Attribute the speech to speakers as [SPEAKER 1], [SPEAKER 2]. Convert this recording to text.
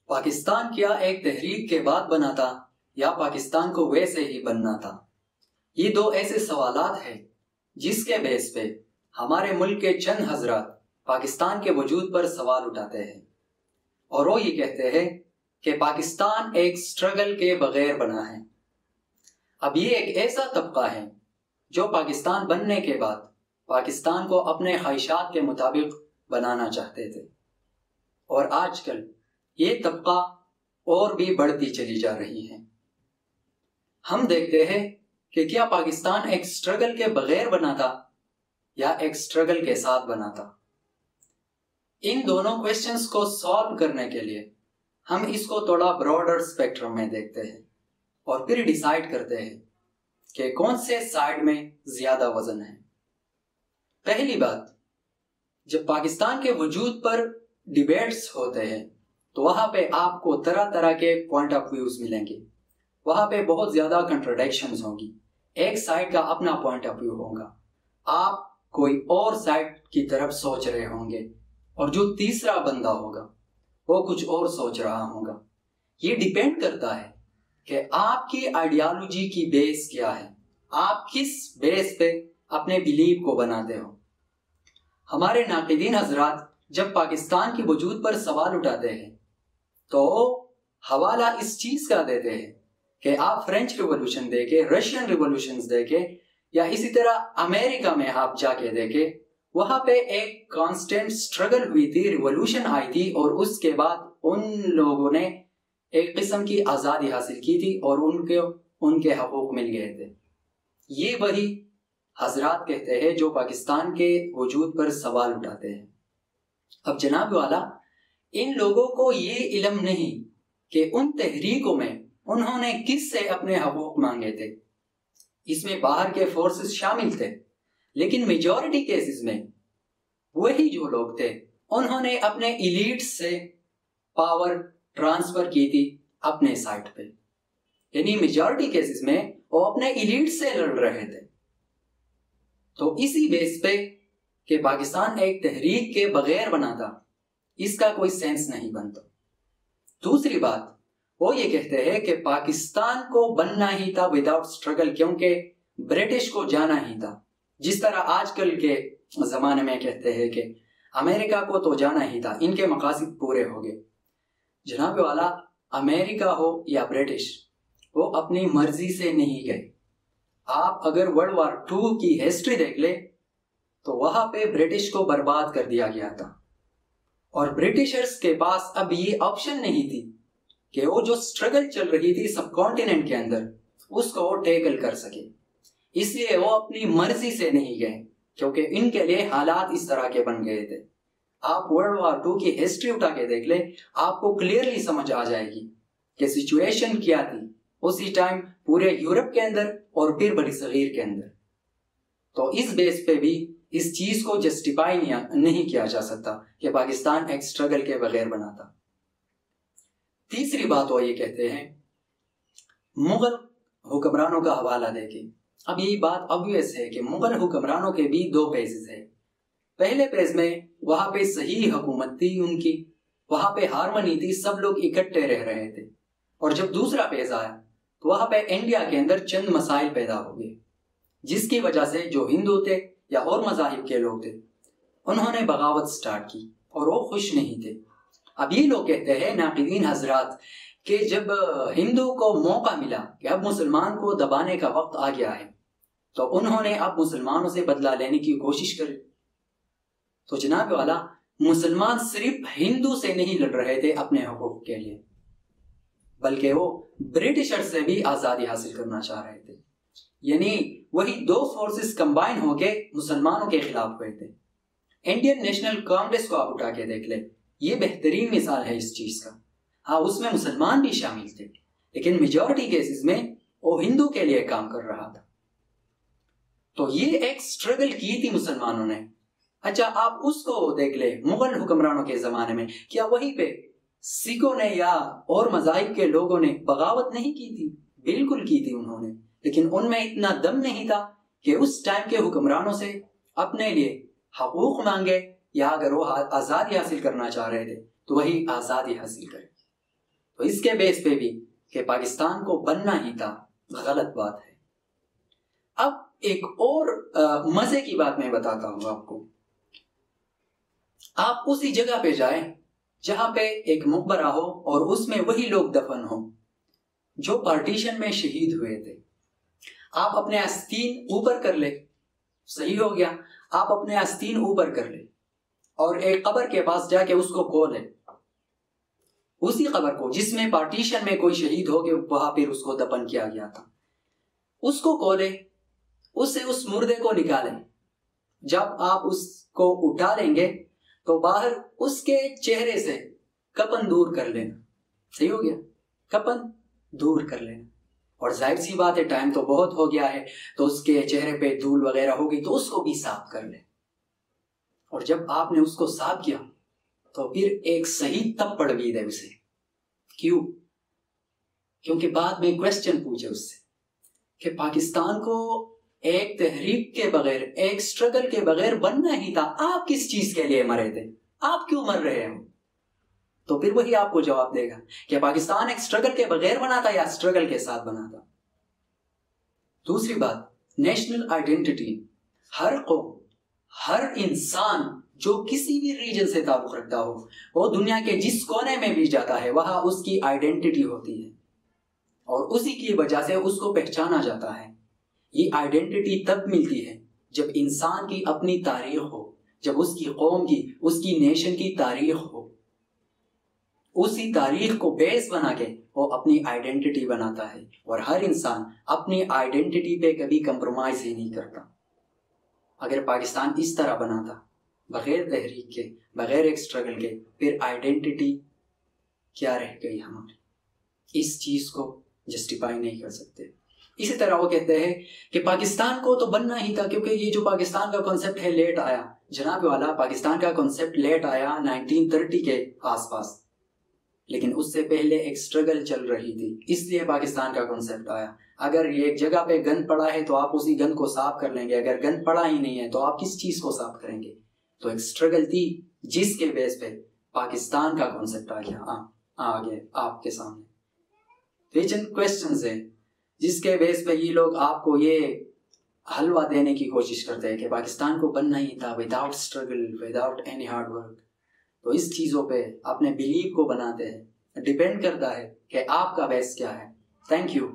[SPEAKER 1] पाकिस्तान क्या एक तहरीक के बाद बना था या पाकिस्तान को वैसे ही बनना था? ये दो ऐसे सवालात हैं जिसके बेस पे हमारे मुल्क के चंद हजरात पाकिस्तान के वजूद पर सवाल उठाते हैं और वो ये कहते हैं कि पाकिस्तान एक स्ट्रगल के बगैर बना है। अब ये एक ऐसा तबका है जो पाकिस्तान बनने के बाद पाकिस्तान को अपने ख्वाहिशात के मुताबिक बनाना चाहते थे और आजकल ये तबका और भी बढ़ती चली जा रही है। हम देखते हैं कि क्या पाकिस्तान एक स्ट्रगल के बगैर बना था या एक स्ट्रगल के साथ बना था। इन दोनों क्वेश्चंस को सॉल्व करने के लिए हम इसको थोड़ा ब्रॉडर स्पेक्ट्रम में देखते हैं और फिर डिसाइड करते हैं कि कौन से साइड में ज्यादा वजन है। पहली बात, जब पाकिस्तान के वजूद पर डिबेट्स होते हैं तो वहां पे आपको तरह तरह के पॉइंट ऑफ व्यूज मिलेंगे। वहां पे बहुत ज्यादा कंट्रोडिक्शंस होंगी। एक साइड का अपना पॉइंट ऑफ व्यू होगा, आप कोई और साइड की तरफ सोच रहे होंगे और जो तीसरा बंदा होगा वो कुछ और सोच रहा होगा। ये डिपेंड करता है कि आपकी आइडियोलॉजी की बेस क्या है, आप किस बेस पे अपने बिलीव को बनाते हो। हमारे नाक़िदीन हजरात जब पाकिस्तान के वजूद पर सवाल उठाते हैं तो हवाला इस चीज का देते हैं कि आप फ्रेंच रिवॉल्यूशन देखे, रशियन रिवॉल्यूशंस देखे या इसी तरह अमेरिका में आप जाके देखे, वहां पे एक कांस्टेंट स्ट्रगल हुई थी, रिवॉल्यूशन आई थी और उसके बाद उन लोगों ने एक किस्म की आज़ादी हासिल की थी और उनके हकूक मिल गए थे। ये वही हजरात कहते हैं जो पाकिस्तान के वजूद पर सवाल उठाते हैं। अब जनाब वाला, इन लोगों को ये इल्म नहीं कि उन तहरीकों में उन्होंने किससे अपने हकूक मांगे थे। इसमें बाहर के फोर्सेस शामिल थे, लेकिन मेजॉरिटी केसेस में वही जो लोग थे उन्होंने अपने इलीट से पावर ट्रांसफर की थी अपने साइड पे। यानी मेजॉरिटी केसेस में वो अपने इलीट से लड़ रहे थे। तो इसी बेस पे कि पाकिस्तान एक तहरीक के बगैर बना था, इसका कोई सेंस नहीं बनता। दूसरी बात, वो ये कहते हैं कि पाकिस्तान को बनना ही था विदाउट स्ट्रगल, क्योंकि ब्रिटिश को जाना ही था। जिस तरह आजकल के जमाने में कहते हैं कि अमेरिका को तो जाना ही था, इनके मकासद पूरे हो गए। जनाब वाला, अमेरिका हो या ब्रिटिश, वो अपनी मर्जी से नहीं गए। आप अगर वर्ल्ड वॉर 2 की हिस्ट्री देख ले तो वहां पे ब्रिटिश को बर्बाद कर दिया गया था और ब्रिटिशर्स के पास अब ये ऑप्शन नहीं थी कि वो जो स्ट्रगल चल रही थी सब कॉन्टिनेंट के अंदर उसको वो टैकल कर सके। इसलिए वो अपनी मर्जी से नहीं गए, क्योंकि इनके लिए हालात इस तरह के बन गए थे। आप वर्ल्ड वॉर 2 की हिस्ट्री उठा के देख ले, आपको क्लियरली समझ आ जाएगी कि सिचुएशन क्या थी उसी टाइम पूरे यूरोप के अंदर और फिर बड़ी सगीर के अंदर। तो इस बेस पे भी इस चीज को जस्टिफाई नहीं किया जा सकता कि पाकिस्तान एक स्ट्रगल के बगैर बना था। तीसरी बात वो ये कहते हैं, मुगल हुक्मरानों का हवाला देके। अब यही बात ऑब्वियस है कि मुगल हुक्मरानों के भी दो फेजेस है। पहले फेज में वहां पे सही हुकूमत थी उनकी, वहां पे हारमनी थी, सब लोग इकट्ठे रह रहे थे। और जब दूसरा फेज आया तो वहां पे इंडिया के अंदर चंद मसाइल पैदा हो गए, जिसकी वजह से जो हिंदू थे या और मजाहिब के लोग थे उन्होंने बगावत स्टार्ट की और वो खुश नहीं थे। अब ये लोग कहते हैं नाक़िदीन हजरात कि जब हिंदू को मौका मिला कि अब मुसलमान को दबाने का वक्त आ गया है तो उन्होंने अब मुसलमानों से बदला लेने की कोशिश करी। तो जनाब वाला, मुसलमान सिर्फ हिंदू से नहीं लड़ रहे थे अपने हकूक के लिए, बल्कि वो ब्रिटिशर से भी आजादी हासिल करना चाह रहे थे। यानी वही दो फोर्सेस कंबाइन होके मुसलमानों के खिलाफ हुए थे। इंडियन नेशनल कांग्रेस को आप उठा के देख ले, ये बेहतरीन मिसाल है इस चीज का। हाँ, उसमें मुसलमान भी शामिल थे, लेकिन मेजॉरिटी केसेस में वो हिंदू के लिए काम कर रहा था। तो ये एक स्ट्रगल की थी मुसलमानों ने। अच्छा, आप उसको देख ले, मुगल हुक्मरानों के जमाने में क्या वहीं पे सिखों ने या और मजाहिब के लोगों ने बगावत नहीं की थी? बिल्कुल की थी उन्होंने, लेकिन उनमें इतना दम नहीं था कि उस टाइम के हुक्मरानों से अपने लिए हकूक मांगे, या अगर वो आज़ादी हासिल करना चाह रहे थे तो वही आज़ादी हासिल करें। तो इसके बेस पे भी कि पाकिस्तान को बनना ही था, गलत बात है। अब एक और मजे की बात मैं बताता हूं आपको। आप उसी जगह पे जाएं जहां पे एक मकबरा हो और उसमें वही लोग दफन हो जो पार्टीशन में शहीद हुए थे। आप अपने आस्तीन ऊपर कर ले, सही हो गया, आप अपने आस्तीन ऊपर कर ले और एक कब्र के पास जाके उसको खोले, उसी कब्र को जिसमें पार्टीशन में कोई शहीद हो गए वहां पर उसको दफन किया गया था, उसको खोले, उससे उस मुर्दे को निकालें। जब आप उसको उठा लेंगे तो बाहर उसके चेहरे से कफन दूर कर लेना, सही हो गया, कफन दूर कर लेना। और जाहिर सी बात है टाइम तो बहुत हो गया है, तो उसके चेहरे पे धूल वगैरह होगी तो उसको भी साफ कर ले। और जब आपने उसको साफ किया तो फिर एक सही थप्पड़ भी दे उसे। क्यों? क्योंकि बाद में क्वेश्चन पूछे उससे कि पाकिस्तान को एक तहरीक के बगैर, एक स्ट्रगल के बगैर बनना ही था, आप किस चीज के लिए मरे थे, आप क्यों मर रहे हो? तो फिर वही आपको जवाब देगा कि पाकिस्तान एक स्ट्रगल के बगैर बना था या स्ट्रगल के साथ बना था। दूसरी बात, नेशनल आइडेंटिटी, हर कौम, हर इंसान जो किसी भी रीजन से ताल्लुक रखता हो, वो दुनिया के जिस कोने में भी जाता है वहां उसकी आइडेंटिटी होती है और उसी की वजह से उसको पहचाना जाता है। ये आइडेंटिटी तब मिलती है जब इंसान की अपनी तारीख हो, जब उसकी कौम की, उसकी नेशन की तारीख हो। उसी तारीख को बेस बना के वो अपनी आइडेंटिटी बनाता है और हर इंसान अपनी आइडेंटिटी पे कभी कंप्रोमाइज ही नहीं करता। अगर पाकिस्तान इस तरह बना था, बगैर तहरीक के, बगैर एक स्ट्रगल के, फिर आइडेंटिटी क्या रह गई हमारी? इस चीज को जस्टिफाई नहीं कर सकते। इसी तरह वो कहते हैं कि पाकिस्तान को तो बनना ही था क्योंकि ये जो पाकिस्तान का कॉन्सेप्ट है लेट आया। जनाब वाला, पाकिस्तान का कॉन्सेप्ट लेट आया 1930 के आसपास, लेकिन उससे पहले एक स्ट्रगल चल रही थी, इसलिए पाकिस्तान का कॉन्सेप्ट आया। अगर ये एक जगह पे गंद पड़ा है तो आप उसी गंद को साफ कर लेंगे, अगर गंद पड़ा ही नहीं है तो आप किस चीज को साफ करेंगे? तो एक स्ट्रगल थी जिसके बेस पे पाकिस्तान का कॉन्सेप्ट आ गया आगे आपके सामने। ये चंद क्वेश्चंस है जिसके बेस पे ये लोग आपको ये हलवा देने की कोशिश करते हैं कि पाकिस्तान को बनना ही था without struggle, without any hard work. तो इस चीज़ों पे अपने बिलीव को बनाते हैं। डिपेंड करता है कि आपका बेस क्या है। Thank you.